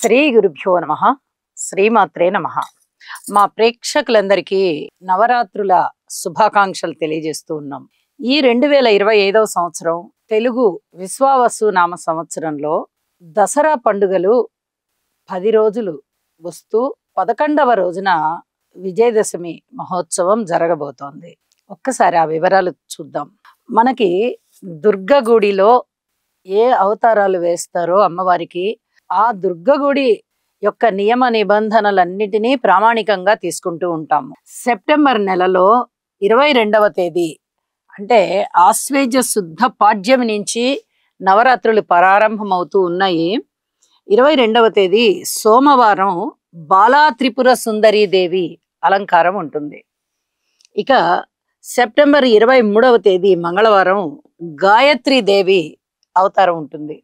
శ్రీ గురుభ్యో నమః. శ్రీమాత్రే నమః. మా ప్రేక్షకులందరికీ నవరాత్రుల శుభాకాంక్షలు తెలియజేస్తూ ఉన్నాం. ఈ 2025వ సంవత్సరం తెలుగు విశ్వావసు నామ సంవత్సరంలో దసరా పండుగలు 10 రోజులు వస్తూ 11వ రోజున విజయదశమి మహోత్సవం జరగబోతోంది. ఒక్కసారి ఆ వివరాలు చూద్దాం. మనకి దుర్గగుడిలో ఏ అవతారాలు వేస్తారో అమ్మవారికి ఆ దుర్గగుడి యొక్క నియమ నిబంధనలన్నిటినీ ప్రామాణికంగా తీసుకుంటూ ఉంటాము. సెప్టెంబర్ నెలలో 22వ తేదీ అంటే ఆశ్వేజ శుద్ధ పాడ్యమి నుంచి నవరాత్రులు ప్రారంభమవుతూ ఉన్నాయి. 22వ తేదీ సోమవారం బాలా త్రిపుర సుందరీ దేవి అలంకారం ఉంటుంది. ఇక సెప్టెంబర్ 23వ తేదీ మంగళవారం గాయత్రి దేవి అవతారం ఉంటుంది.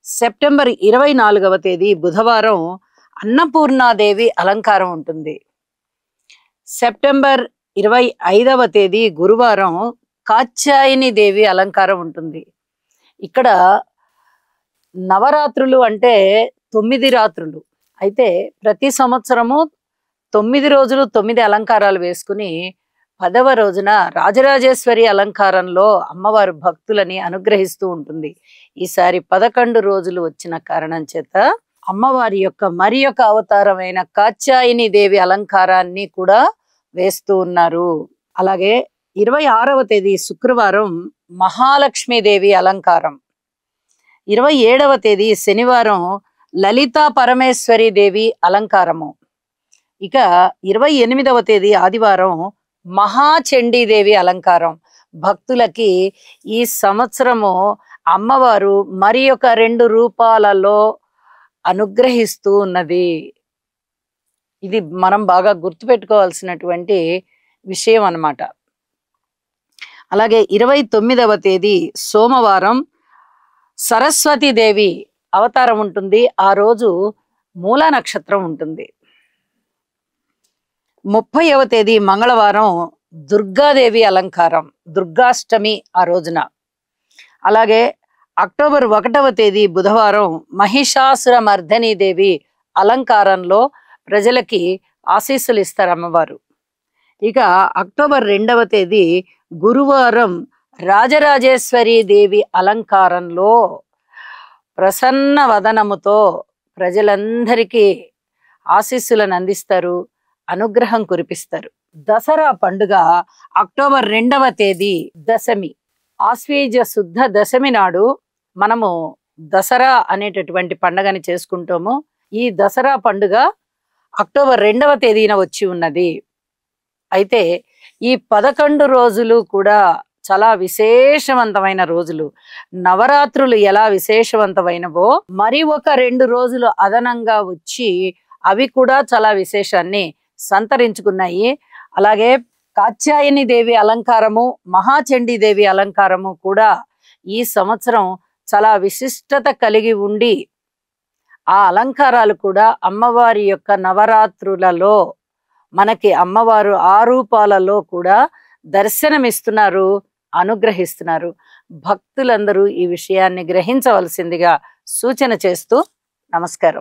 సెప్టెంబర్ 24వ తేదీ బుధవారం అన్నపూర్ణాదేవి అలంకారం ఉంటుంది. సెప్టెంబర్ 25వ తేదీ గురువారం కాత్యాయని దేవి అలంకారం ఉంటుంది. ఇక్కడ నవరాత్రులు అంటే 9 రాత్రులు అయితే ప్రతి సంవత్సరము 9 రోజులు 9 అలంకారాలు వేసుకుని 10వ రోజున రాజరాజేశ్వరి అలంకారంలో అమ్మవారు భక్తులని అనుగ్రహిస్తూ ఉంటుంది. ఈసారి 11 రోజులు వచ్చిన కారణం చేత అమ్మవారి యొక్క మరి యొక్క అవతారమైన కాత్యాయని దేవి అలంకారాన్ని కూడా వేస్తూ ఉన్నారు. అలాగే 26వ తేదీ శుక్రవారం మహాలక్ష్మీదేవి అలంకారం, 27వ తేదీ శనివారం లలితా పరమేశ్వరి దేవి అలంకారము, ఇక 28వ తేదీ ఆదివారం మహాచండీదేవి అలంకారం. భక్తులకి ఈ సంవత్సరము అమ్మవారు మరి ఒక 2 రూపాలలో అనుగ్రహిస్తూ ఉన్నది. ఇది మనం బాగా గుర్తుపెట్టుకోవాల్సినటువంటి విషయం అన్నమాట. అలాగే 29వ తేదీ సోమవారం సరస్వతీదేవి అవతారం ఉంటుంది. ఆ రోజు మూలా నక్షత్రం ఉంటుంది. 30వ తేదీ మంగళవారం దుర్గాదేవి అలంకారం, దుర్గాష్టమి ఆ రోజున. అలాగే అక్టోబర్ 1వ తేదీ బుధవారం మహిషాసుర మర్ధని దేవి అలంకారంలో ప్రజలకి ఆశీస్సులు ఇస్తారు అమ్మవారు. ఇక అక్టోబర్ 2వ తేదీ గురువారం రాజరాజేశ్వరి దేవి అలంకారంలో ప్రసన్న వదనముతో ప్రజలందరికీ ఆశీస్సులను అందిస్తారు, అనుగ్రహం కురిపిస్తారు. దసరా పండుగ అక్టోబర్ 2వ తేదీ దశమి, ఆశ్వేజ శుద్ధ దశమి నాడు మనము దసరా అనేటటువంటి పండుగని చేసుకుంటాము. ఈ దసరా పండుగ అక్టోబర్ 2వ తేదీన వచ్చి ఉన్నది. అయితే ఈ 11 రోజులు కూడా చాలా విశేషవంతమైన రోజులు. నవరాత్రులు ఎలా విశేషవంతమైనవో మరి ఒక 2 రోజులు అదనంగా వచ్చి అవి కూడా చాలా విశేషాన్ని సంతరించుకున్నాయి. అలాగే కాత్యాయని దేవి అలంకారము, మహాచండీ దేవి అలంకారము కూడా ఈ సంవత్సరం చాలా విశిష్టత కలిగి ఉండి ఆ అలంకారాలు కూడా అమ్మవారి యొక్క నవరాత్రులలో మనకి అమ్మవారు ఆ రూపాలలో కూడా దర్శనమిస్తున్నారు, అనుగ్రహిస్తున్నారు. భక్తులందరూ ఈ విషయాన్ని గ్రహించవలసిందిగా సూచన చేస్తూ నమస్కారం.